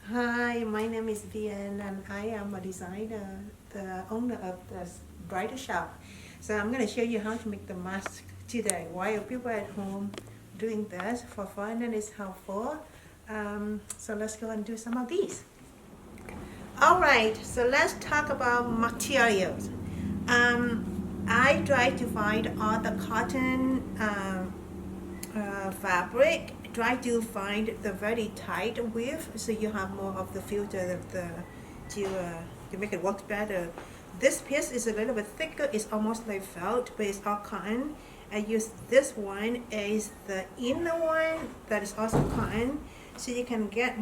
Hi, my name is Vien and I am a designer, the owner of the bridal shop. So I'm going to show you how to make the mask today while people are at home doing this for fun and it's helpful. So let's go and do some of these. All right, so let's talk about materials. I try to find all the cotton fabric. Try to find the very tight width so you have more of the filter of the to make it work better. This piece is a little bit thicker. It's almost like felt, but it's all cotton. I use this one as the inner one that is also cotton, so you can get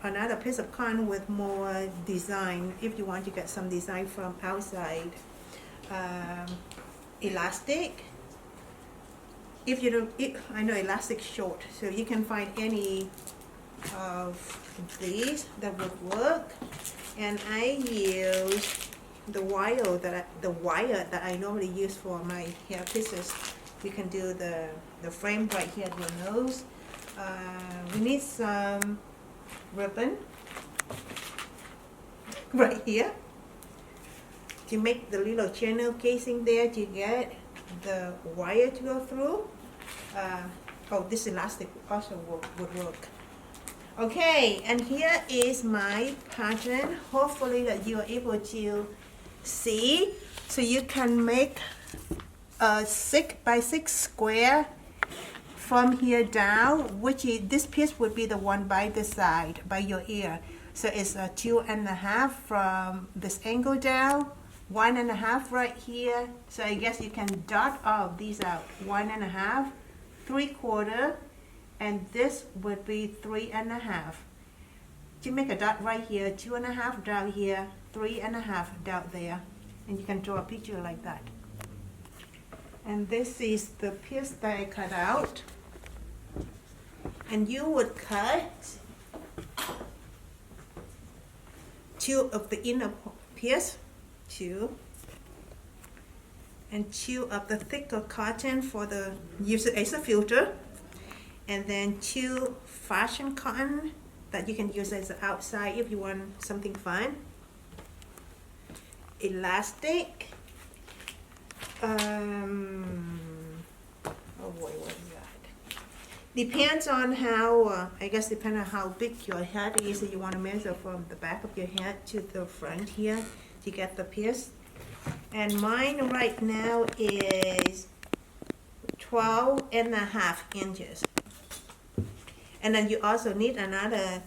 another piece of cotton with more design if you want to get some design from outside. Elastic. If you don't, I know elastic short, so you can find any of these that would work. And I use the wire that I normally use for my hair pieces. We can do the frame right here at your nose. We need some ribbon right here to make the little channel casing there to get the wire to go through. This elastic also would work. Okay, and here is my pattern. Hopefully that you are able to see. So you can make a 6 by 6 square from here down, which is, this piece would be the one by the side, by your ear. So it's a 2.5 from this angle down, 1.5 right here. So I guess you can dot all of these out. 1.5, 3/4, and this would be 3.5. To make a dot right here, 2.5 down here, 3.5 down there, and you can draw a picture like that. And this is the piece that I cut out. And you would cut 2 of the inner piece, 2, and 2 of the thicker cotton for the use it as a filter, and then 2 fashion cotton that you can use as an outside if you want something fun. Elastic. What is that? Depends on how, I guess depending on how big your head is, you want to measure from the back of your head to the front here to get the piece. And mine right now is 12.5 inches. And then you also need another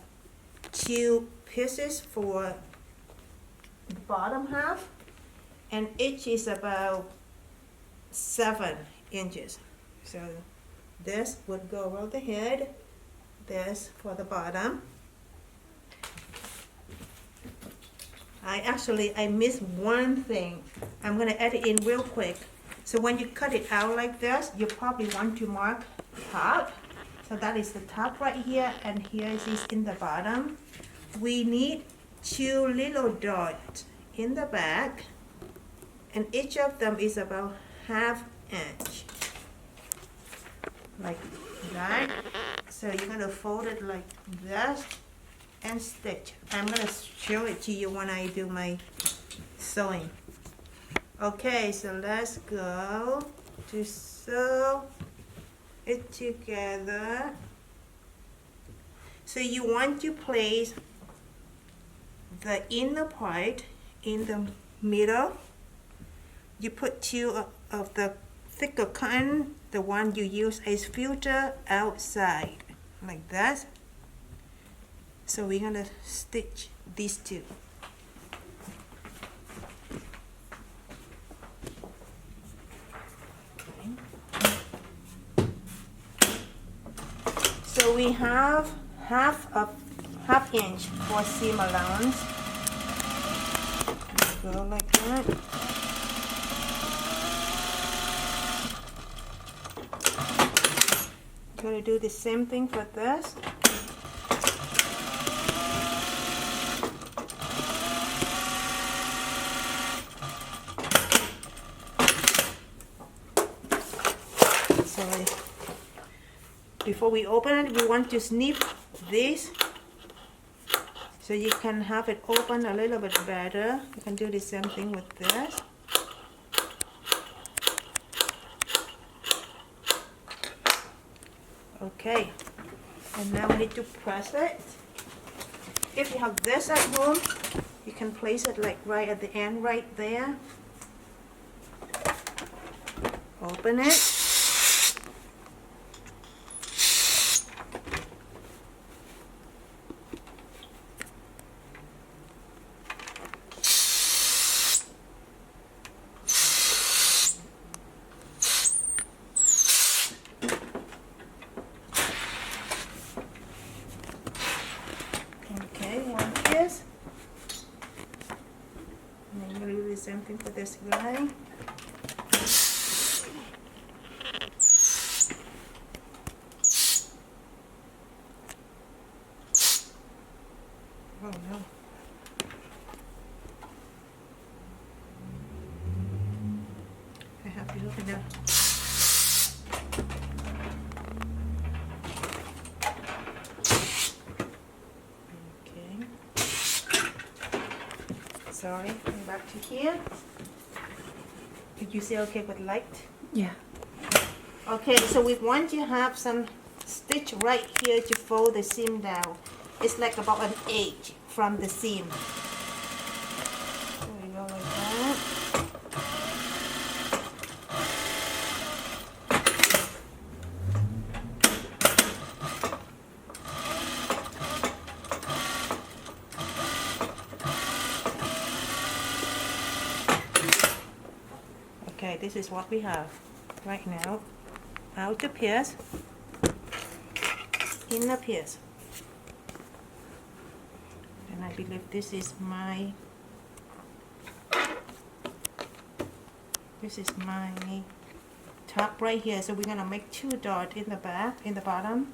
2 pieces for the bottom half, and each is about 7 inches. So this would go around the head, this for the bottom. I missed one thing. I'm gonna add it in real quick. So when you cut it out like this, you probably want to mark top. So that is the top right here, and here is in the bottom. We need 2 little dots in the back, and each of them is about 1/2 inch. Like that. So you're gonna fold it like this and stitch. I'm gonna show it to you when I do my sewing. Okay, so let's go to sew it together. So you want to place the inner part in the middle. You put 2 of the thicker cotton, the one you use as filter, outside like that. So we're gonna stitch these 2. So we have half inch for seam allowance. Go like that. Gonna do the same thing for this. So before we open it, we want to snip this So you can have it open a little bit better. You can do the same thing with this. Okay, and now we need to press it. If you have this at home, you can place it like right at the end right there. Open it. Okay, one piece. And then you do the same thing for this guy. Oh no. I have to look it up. Okay. Sorry, I'm back to here. Did you say okay with light? Yeah. Okay, so we want to have some stitch right here to fold the seam down. It's like about an inch from the seam. There we go, like that. Okay, this is what we have right now. Outer piece, inner piece. And I believe this is my top right here. So we're gonna make 2 dots in the back, in the bottom.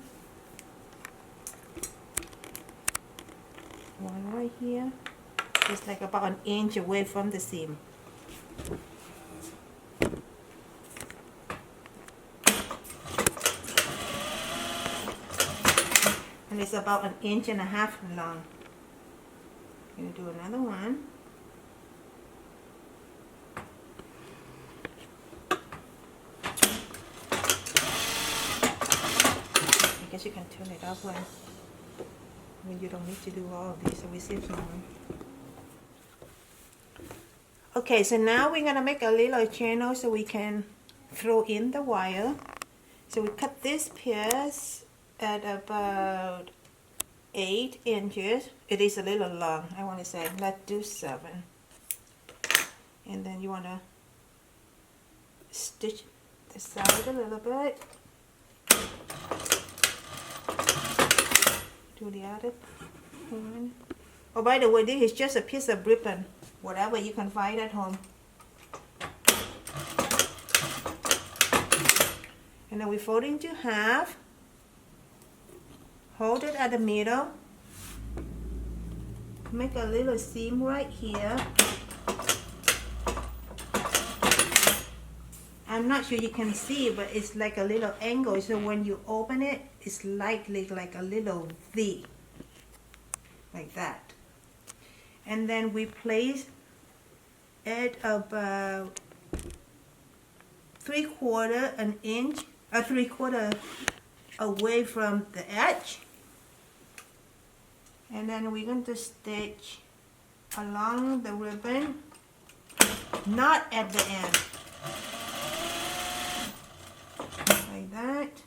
One right here. It's like about an inch away from the seam. And it's about an inch and a half long. I'm gonna do another one. I guess you can turn it up when you don't need to do all of this, so we save time. Okay, so now we're gonna make a little channel so we can throw in the wire. So we cut this piece at about 8 inches. It is a little long, I want to say. Let's do 7. And then you want to stitch the side a little bit. Do the other one. Oh, by the way, this is just a piece of ribbon, whatever you can find at home. And then we fold into half. Hold it at the middle. Make a little seam right here. I'm not sure you can see, but it's like a little angle. So when you open it, it's likely like a little V. Like that. And then we place it about 3/4 an inch, 3/4 away from the edge. And then we're going to stitch along the ribbon, not at the end. Like that.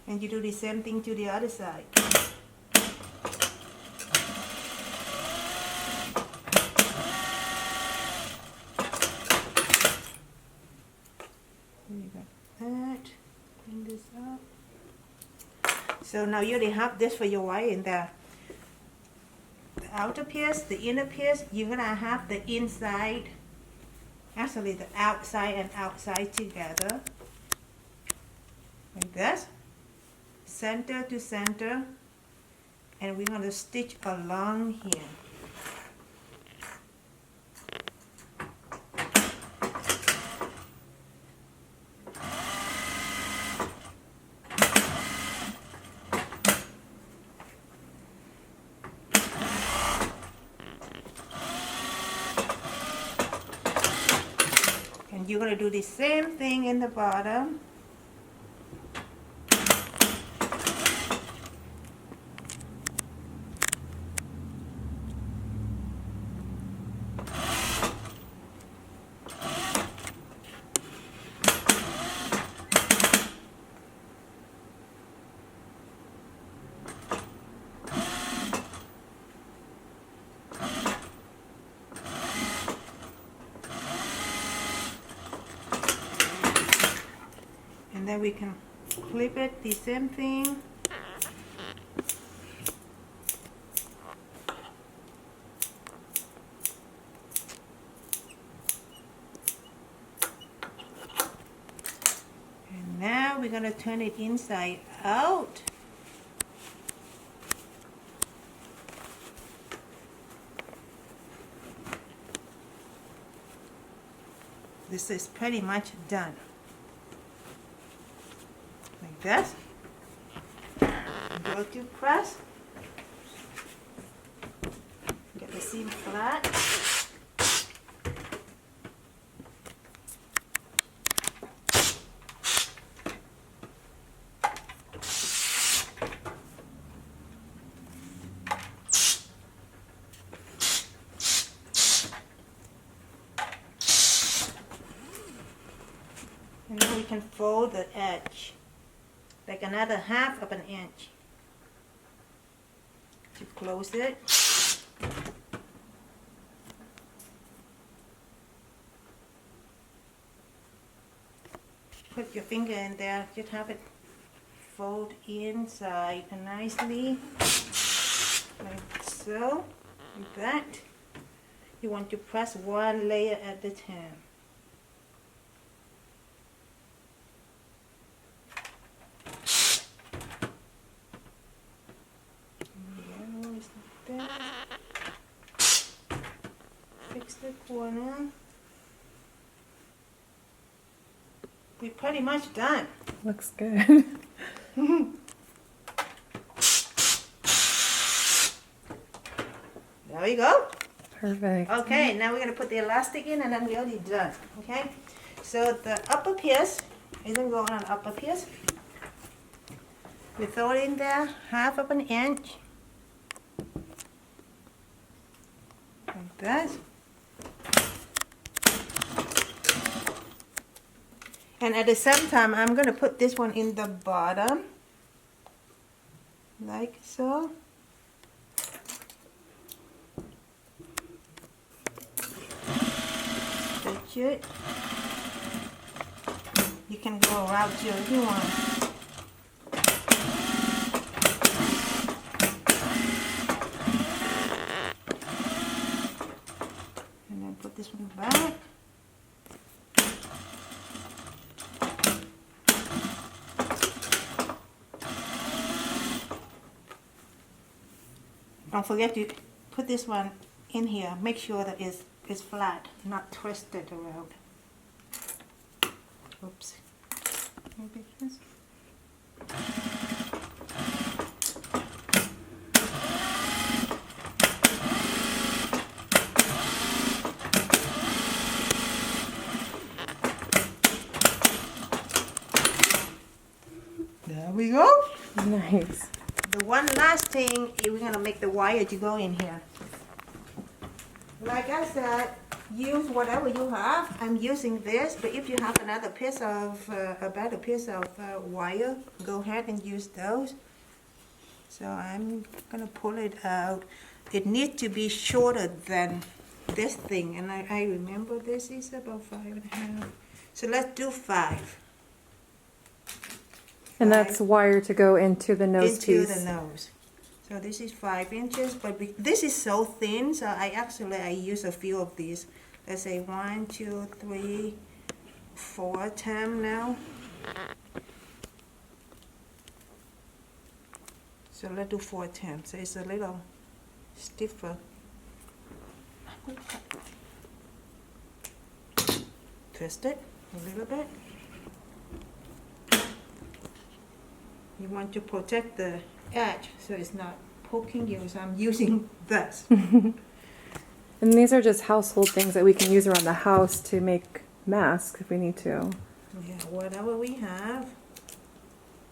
And you do the same thing to the other side. You got that. Bring this up. So now you already have this for your wire in there. The outer piece, the inner piece, you're gonna have the inside, actually the outside and outside together. Like this. Center to center. And we're gonna stitch along here. you're going to do the same thing in the bottom. And then we can flip it, the same thing. And now we're going to turn it inside out. This is pretty much done. Like this. Go to press. Get the seam flat. And then we can fold the edge. Like another 1/2 of an inch to close it. Put your finger in there, just have it fold inside nicely, like so, like that. You want to press one layer at a time. Fix the corner. We're pretty much done. Looks good. There we go. Perfect. Okay, now we're going to put the elastic in and then we're already done. Okay, so the upper piece isn't going on upper piece. We throw it in there 1/2 of an inch. Like that. And at the same time, I'm going to put this one in the bottom, like so. Stitch it. You can go around too if you want. And then put this one back. Don't forget to put this one in here. Make sure that it's flat, not twisted around. Oops. Maybe this. There we go. Nice. The one last thing, we're going to make the wire to go in here. Like I said, use whatever you have. I'm using this, but if you have another piece of, a better piece of wire, go ahead and use those. So I'm going to pull it out. It needs to be shorter than this thing, and I remember this is about 5.5. So let's do 5. And that's wire to go into the nose piece. Into the nose. So this is 5 inches, but this is so thin, so I use a few of these. Let's say 1, 2, 3, 4 times now. So let's do 4 times. So it's a little stiffer. Twist it a little bit. You want to protect the edge so it's not poking you, so I'm using this. And these are just household things that we can use around the house to make mask if we need to. Yeah, whatever we have.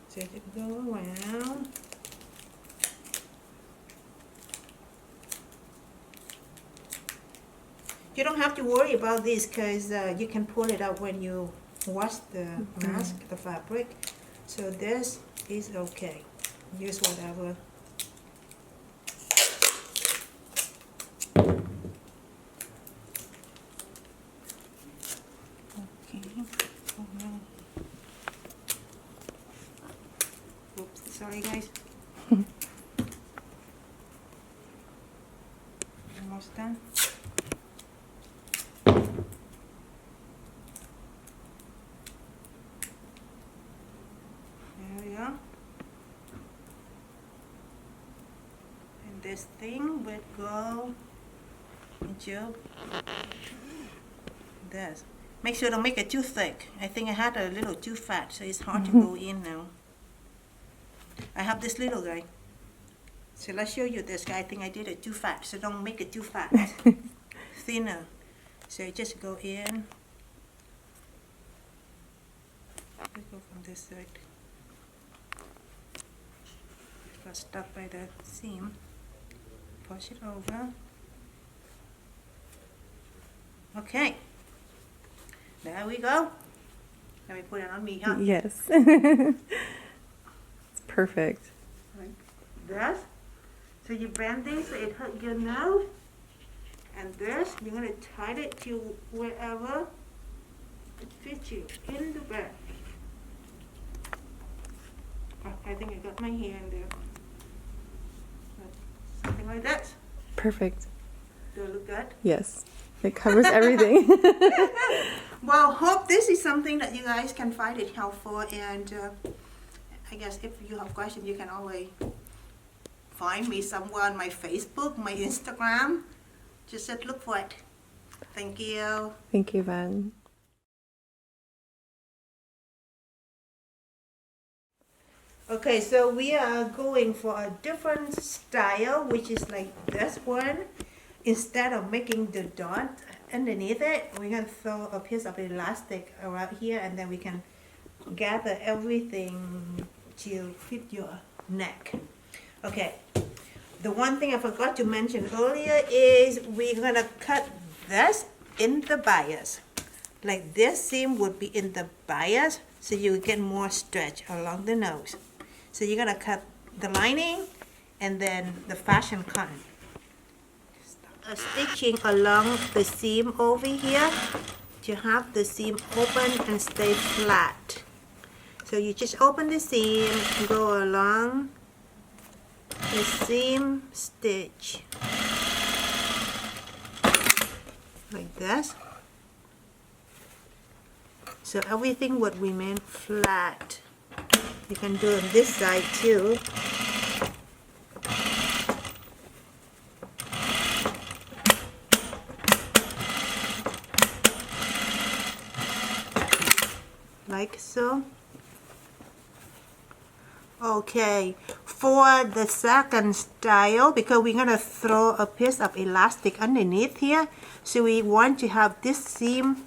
So it go around. You don't have to worry about this because you can pull it out when you wash the mask, the fabric. So this is okay. Use whatever. Okay. Oh no. Oops, sorry guys. Almost done. There we go. And this thing will go into this. Make sure don't make it too thick. I think I had a little too fat, so it's hard to go in now. I have this little guy. So let's show you this guy. I think I did it too fat, so don't make it too fat. Thinner. So you just go in. Let's go from this side. It got stuck by the seam. Push it over. Okay. There we go. Let me put it on me, huh? Yes. It's perfect. Like this. So you bend this so it hurt your nose. And this, you're going to tie it to wherever it fits you in the back. Oh, I think I got my hand there. Something like that. Perfect. Do it look good? Yes. It covers everything. Well, hope this is something that you guys can find it helpful, and I guess if you have questions, you can always find me somewhere on my Facebook, my Instagram. Just look for it. Thank you. Thank you, Vien. Okay, so we are going for a different style, which is like this one. Instead of making the dot underneath it, we're going to throw a piece of elastic around here, and then we can gather everything to fit your neck. Okay, the one thing I forgot to mention earlier is we're going to cut this in the bias. Like this seam would be in the bias, so you get more stretch along the nose. So you're going to cut the lining and then the fashion cotton. Stitching along the seam over here to have the seam open and stay flat. So you just open the seam, go along the seam stitch like this. So everything would remain flat. You can do it on this side too. Like so. Okay, for the second style, because we're going to throw a piece of elastic underneath here, so we want to have this seam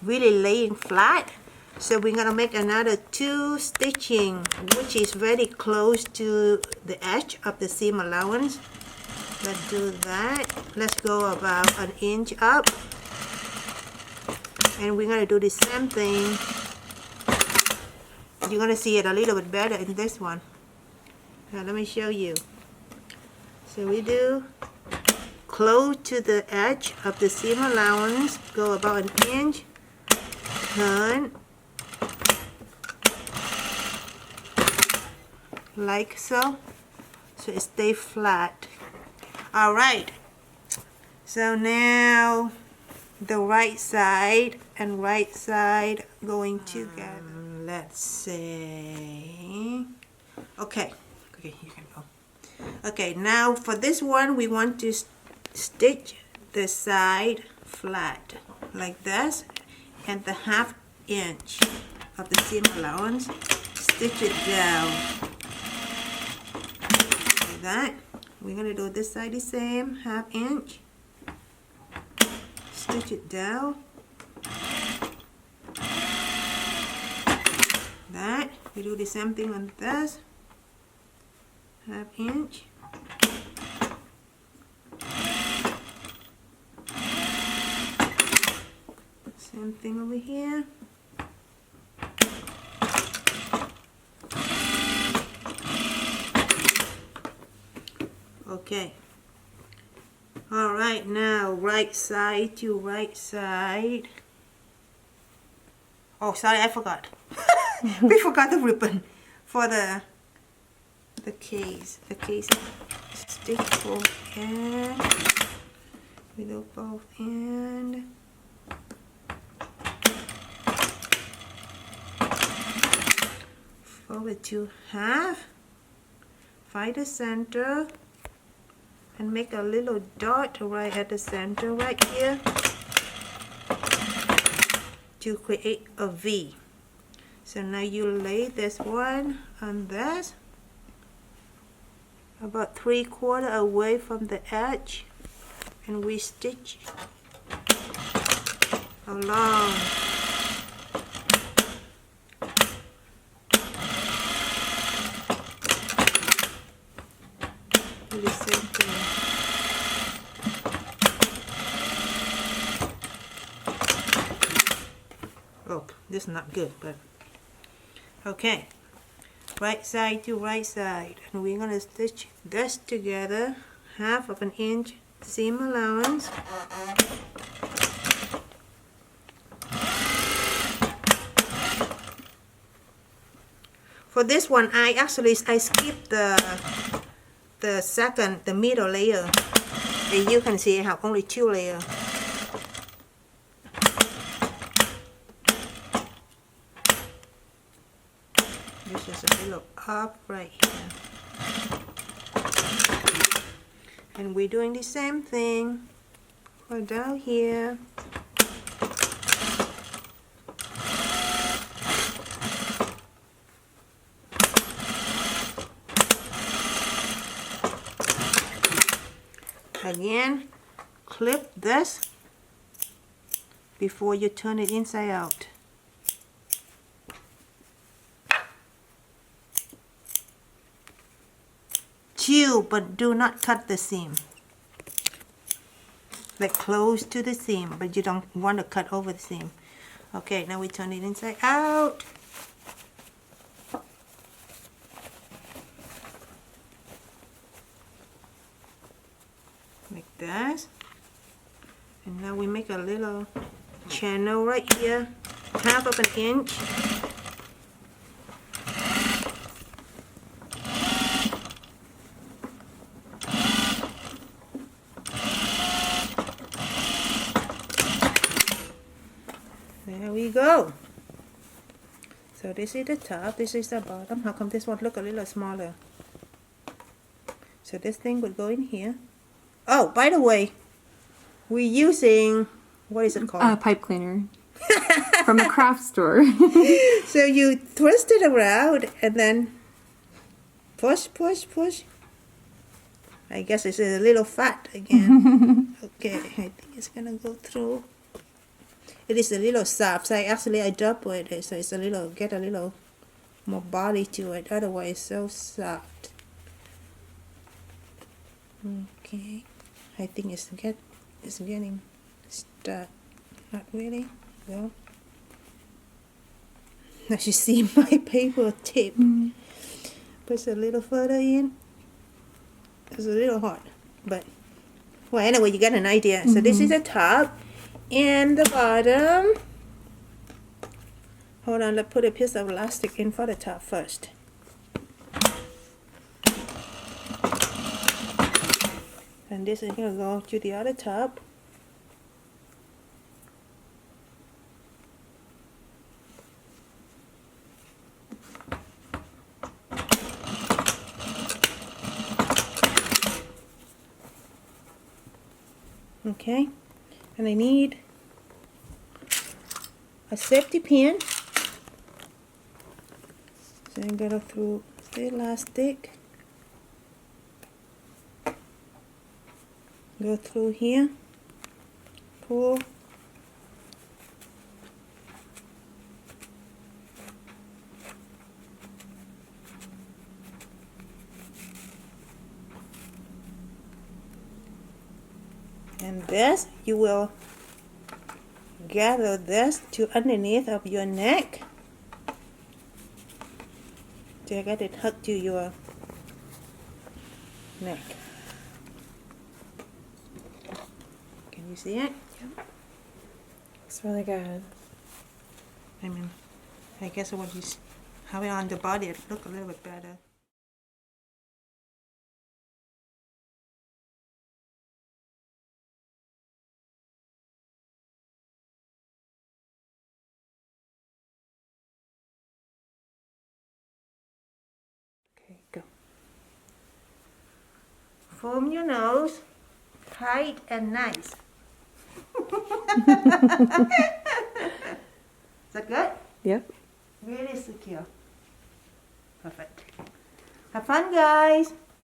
really laying flat. So we're going to make another 2 stitching, which is very close to the edge of the seam allowance. Let's do that. Let's go about 1 inch up. And we're going to do the same thing. You're going to see it a little bit better in this one. Now let me show you. So we do close to the edge of the seam allowance, go about 1 inch, turn, like so, so it stays flat. Alright, so now the right side and right side going together. Let's see. Okay, you can go. Okay, now for this one, we want to stitch the side flat like this, and the 1/2 inch of the seam allowance, stitch it down like that. We're gonna do this side the same, 1/2 inch, stitch it down. that. We do the same thing on this. 1/2 inch. Same thing over here. Okay. All right, now right side to right side. Oh, sorry, I forgot. We forgot the ribbon for the case. The case stick both end. We do both end. Fold it to half. Find the center. And make a little dot right at the center right here to create a V. So now you lay this one on this, about 3/4 away from the edge, and we stitch along. Do the same thing. Oh, this is not good, but okay. Right side to right side, and we're gonna stitch this together, 1/2 inch seam allowance. For this one, I skipped the middle layer. And you can see I have only 2 layers. This is a little up right here. And we're doing the same thing for down here. Again, clip this before you turn it inside out. Chew, but do not cut the seam. Like close to the seam, but you don't want to cut over the seam. Okay, now we turn it inside out. Like that. And now we make a little channel right here, 1/2 inch. There we go. So this is the top, this is the bottom. How come this one look a little smaller? So this thing would go in here. Oh, by the way, we're using, what is it called? A pipe cleaner from a craft store. So you twist it around and then push, push, push. I guess it's a little fat again. Okay, I think it's gonna go through. It is a little soft, so I double it, so it's a little, get a little more body to it. Otherwise, it's so soft. Okay, I think it's getting stuck. Not really. No. Now you see my paper tip. Push a little further in. It's a little hard, but well, anyway, you get an idea. So this is the top and the bottom. Hold on, let's put a piece of elastic in for the top first. And this is gonna go to the other top. Okay, and I need a safety pin. So I'm gonna through the elastic, go through here, pull, And this, you will gather this to underneath of your neck to get it hooked to your neck. Can you see it? It's really good. I mean, I guess when you have it on the body, it look a little bit better. Okay, go. Form your nose tight and nice. Is that good? Yep. Really secure. Perfect. Have fun, guys.